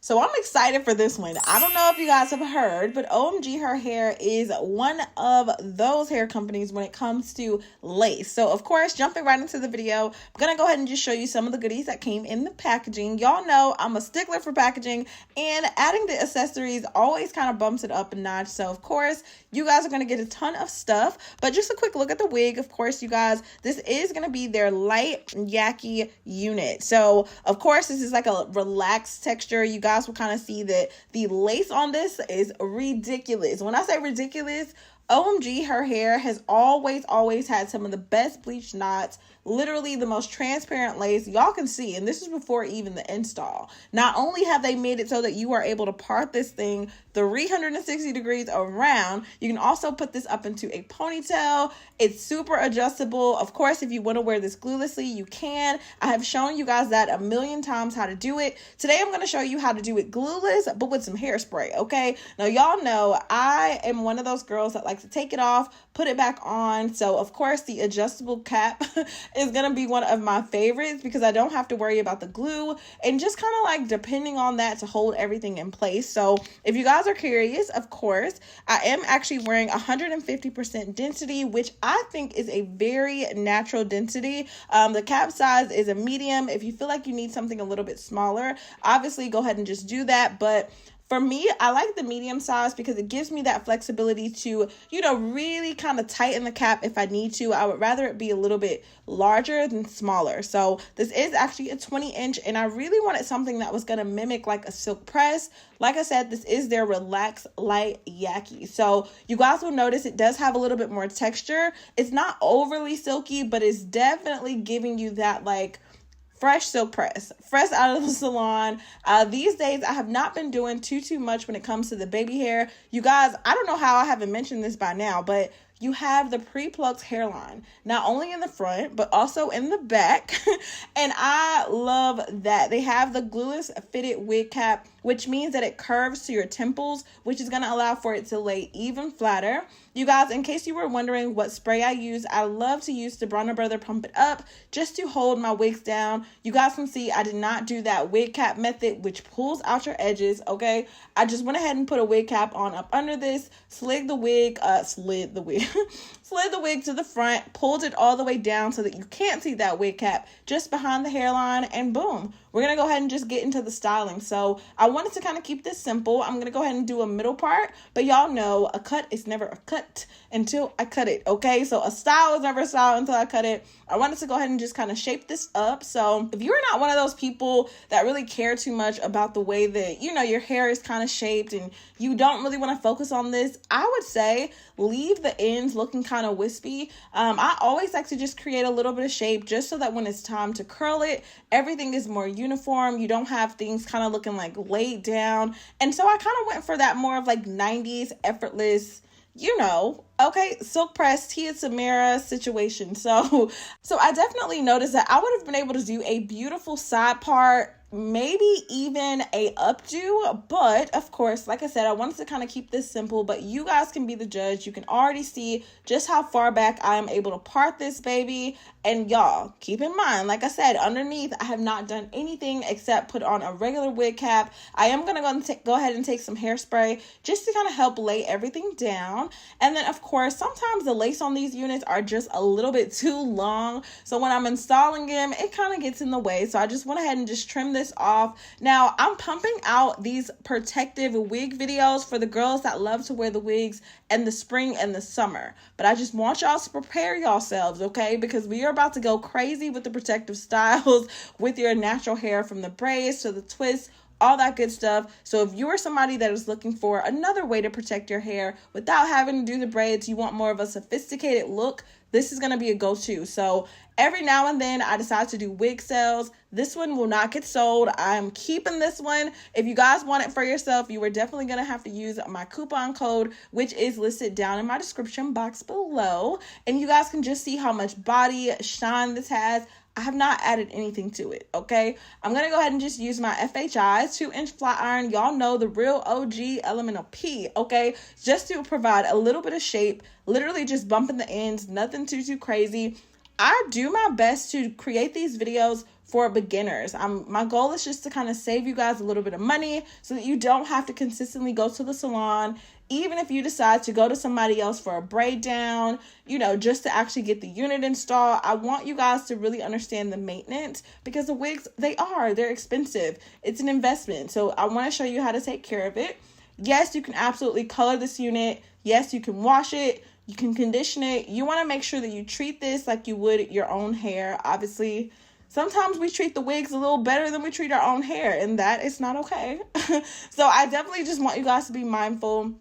So I'm excited for this one. I don't know if you guys have heard, but OMGHerHair is one of those hair companies when it comes to lace. So of course, jumping right into the video, I'm gonna go ahead and just show you some of the goodies that came in the packaging. Y'all know I'm a stickler for packaging, and adding the accessories always kind of bumps it up a notch. So of course, you guys are gonna get a ton of stuff, but just a quick look at the wig. Of course, you guys, this is gonna be their light yaki unit. So of course, this is like a relaxed texture. You guys will kind of see that the lace on this is ridiculous. When I say ridiculous, OMGHerHair has always had some of the best bleach knots, literally the most transparent lace y'all can see, and this is before even the install. Not only have they made it so that you are able to part this thing 360 degrees around, you can also put this up into a ponytail. It's super adjustable. Of course, if you want to wear this gluelessly, you can. I have shown you guys that a million times how to do it. Today I'm going to show you how to do it glueless, but with some hairspray, okay? Now y'all know I am one of those girls that likes to take it off, put it back on. So of course the adjustable cap is going to be one of my favorites because I don't have to worry about the glue and just kind of like depending on that to hold everything in place. So if you guys are curious, of course, I am actually wearing 150% density, which I think is a very natural density. The cap size is a medium. If you feel like you need something a little bit smaller, obviously go ahead and just do that. But for me, I like the medium size because it gives me that flexibility to, you know, really kind of tighten the cap if I need to. I would rather it be a little bit larger than smaller. So this is actually a 20-inch, and I really wanted something that was going to mimic like a silk press. Like I said, this is their Relax Light Yaki. So you guys will notice it does have a little bit more texture. It's not overly silky, but it's definitely giving you that like fresh silk press, fresh out of the salon. These days, I have not been doing too much when it comes to the baby hair. You guys, I don't know how I haven't mentioned this by now, but you have the Pre-Plucked hairline, not only in the front, but also in the back. And I love that. They have the Glueless fitted wig cap, which means that it curves to your temples, which is going to allow for it to lay even flatter. You guys, in case you were wondering what spray I use, I love to use the Bronner Brother Pump It Up just to hold my wigs down. You guys can see I did not do that wig cap method, which pulls out your edges, okay? I just went ahead and put a wig cap on up under this, slid the wig to the front, pulled it all the way down so that you can't see that wig cap just behind the hairline, and boom. We're going to go ahead and just get into the styling. So I wanted to kind of keep this simple. I'm going to go ahead and do a middle part, but y'all know a cut is never a cut until I cut it, okay? So a style is never a style until I cut it. I wanted to go ahead and just kind of shape this up. So if you're not one of those people that really care too much about the way that, you know, your hair is kind of shaped and you don't really want to focus on this, I would say leave the ends looking kind of wispy. I always like to just create a little bit of shape just so that when it's time to curl it, everything is more uniform. You don't have things kind of looking like laid down. And so I kind of went for that more of like 90s effortless, you know, okay, silk press 𝐒𝐚𝐯𝐞 situation. So I definitely noticed that I would have been able to do a beautiful side part, maybe even a updo, but of course, like I said, I wanted to kind of keep this simple, but you guys can be the judge. You can already see just how far back I am able to part this baby. And y'all, keep in mind, like I said, underneath, I have not done anything except put on a regular wig cap. I am going to go ahead and take some hairspray just to kind of help lay everything down. And then, of course, sometimes the lace on these units are just a little bit too long. So when I'm installing them, it kind of gets in the way. So I just went ahead and just trim this off. Now, I'm pumping out these protective wig videos for the girls that love to wear the wigs in the spring and the summer. But I just want y'all to prepare yourselves, okay? Because we are about to go crazy with the protective styles with your natural hair, from the braids to the twists, all that good stuff. So if you are somebody that is looking for another way to protect your hair without having to do the braids, you want more of a sophisticated look, this is going to be a go-to. So every now and then I decide to do wig sales. This one will not get sold. I'm keeping this one. If you guys want it for yourself, you are definitely going to have to use my coupon code, which is listed down in my description box below. And you guys can just see how much body shine this has. I have not added anything to it, okay? I'm going to go ahead and just use my FHI 2-inch flat iron. Y'all know the real OG elemental P, okay? Just to provide a little bit of shape, literally just bumping the ends, nothing too crazy. I do my best to create these videos for beginners. My goal is just to kind of save you guys a little bit of money so that you don't have to consistently go to the salon. Even if you decide to go to somebody else for a braid down, you know, just to actually get the unit installed, I want you guys to really understand the maintenance, because the wigs, they're expensive. It's an investment. So I want to show you how to take care of it. Yes, you can absolutely color this unit. Yes, you can wash it. You can condition it. You want to make sure that you treat this like you would your own hair. Obviously, sometimes we treat the wigs a little better than we treat our own hair, and that is not okay. So I definitely just want you guys to be mindful.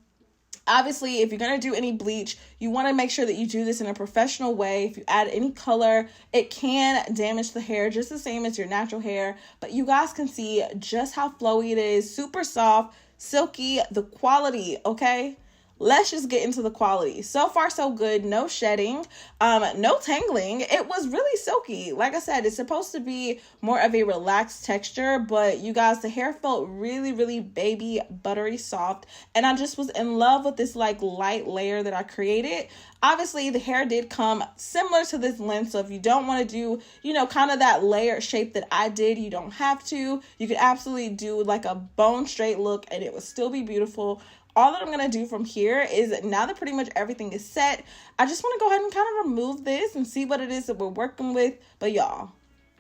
Obviously, if you're going to do any bleach, you want to make sure that you do this in a professional way. If you add any color, it can damage the hair just the same as your natural hair. But you guys can see just how flowy it is. Super soft, silky, the quality, okay? Let's just get into the quality. So far, so good. No shedding, no tangling. It was really silky. Like I said, it's supposed to be more of a relaxed texture, but you guys, the hair felt really, really baby, buttery soft. And I just was in love with this like light layer that I created. Obviously, the hair did come similar to this length. So if you don't want to do, you know, kind of that layer shape that I did, you don't have to. You could absolutely do like a bone straight look and it would still be beautiful. All that I'm going to do from here is, now that pretty much everything is set, I just want to go ahead and kind of remove this and see what it is that we're working with. But y'all,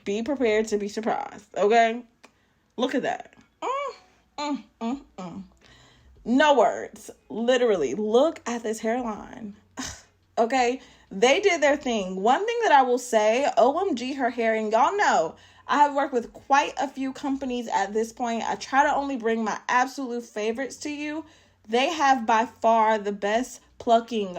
be prepared to be surprised, okay? Look at that. No words. Literally, look at this hairline. Okay? They did their thing. One thing that I will say, OMGHerHair, and y'all know, I have worked with quite a few companies at this point. I try to only bring my absolute favorites to you. They have by far the best plucking,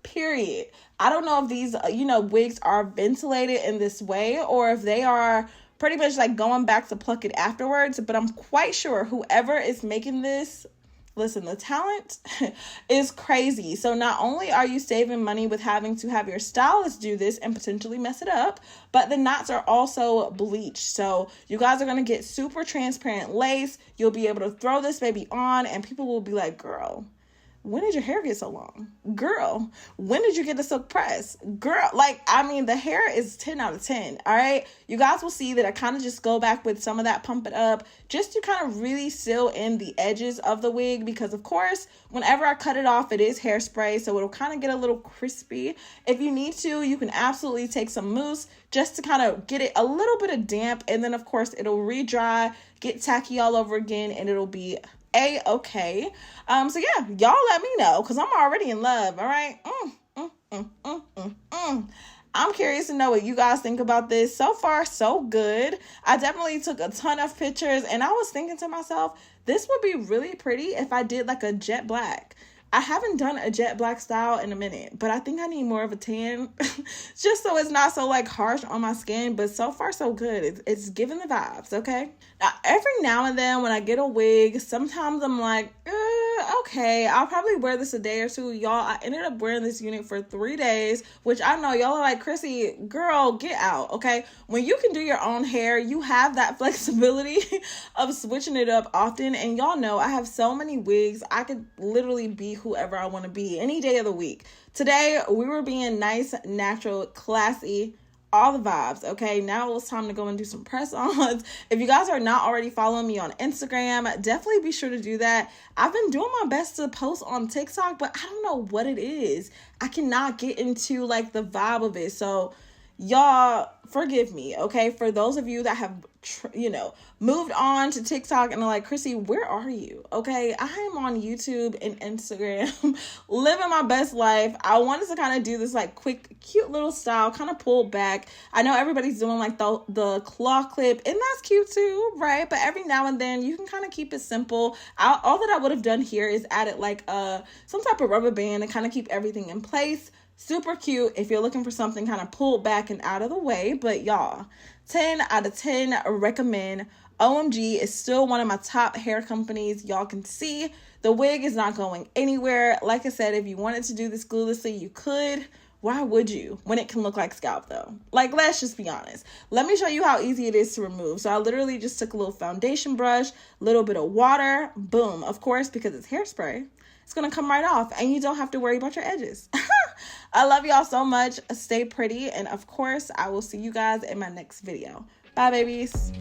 period. I don't know if these, you know, wigs are ventilated in this way or if they are pretty much like going back to pluck it afterwards, but I'm quite sure whoever is making this, listen, the talent is crazy. So not only are you saving money with having to have your stylist do this and potentially mess it up, but the knots are also bleached. So you guys are going to get super transparent lace. You'll be able to throw this baby on and people will be like, girl, when did your hair get so long? Girl, when did you get the silk press? Girl, like, I mean, the hair is 10 out of 10, all right? You guys will see that I kind of just go back with some of that pump it up just to kind of really seal in the edges of the wig because, of course, whenever I cut it off, it is hairspray, so it'll kind of get a little crispy. If you need to, you can absolutely take some mousse just to kind of get it a little bit of damp, and then, of course, it'll re-dry, get tacky all over again, and it'll be okay. So yeah, y'all let me know because I'm already in love. All right. I'm curious to know what you guys think about this. So far, so good. I definitely took a ton of pictures and I was thinking to myself, this would be really pretty if I did like a jet black. I haven't done a jet black style in a minute, but I think I need more of a tan just so it's not so like harsh on my skin. But so far, so good. It's giving the vibes, okay? Now, every now and then when I get a wig, sometimes I'm like, okay, I'll probably wear this a day or two. Y'all, I ended up wearing this unit for 3 days, which I know y'all are like, Chrissy, girl, get out, okay? When you can do your own hair, you have that flexibility of switching it up often. And y'all know I have so many wigs. I could literally be whoever I want to be any day of the week. Today, we were being nice, natural, classy, all the vibes, okay? Now it's time to go and do some press-ons. If you guys are not already following me on Instagram, definitely be sure to do that. I've been doing my best to post on TikTok, but I don't know what it is. I cannot get into, like, the vibe of it. So, y'all, forgive me, okay? For those of you that have, moved on to TikTok and are like, Chrissy, where are you? Okay, I am on YouTube and Instagram, living my best life. I wanted to kind of do this like quick, cute little style, kind of pulled back. I know everybody's doing like the claw clip, and that's cute too, right? But every now and then you can kind of keep it simple. All that I would have done here is added like some type of rubber band and kind of keep everything in place. Super cute if you're looking for something kind of pulled back and out of the way. But y'all, 10 out of 10 recommend. OMG is still one of my top hair companies. Y'all can see the wig is not going anywhere. Like I said, if you wanted to do this gluelessly, you could. Why would you when it can look like scalp though? Like, let's just be honest. Let me show you how easy it is to remove. So I literally just took a little foundation brush, a little bit of water, boom. Of course, because it's hairspray, it's going to come right off and you don't have to worry about your edges. I love y'all so much. Stay pretty. And of course, I will see you guys in my next video. Bye, babies.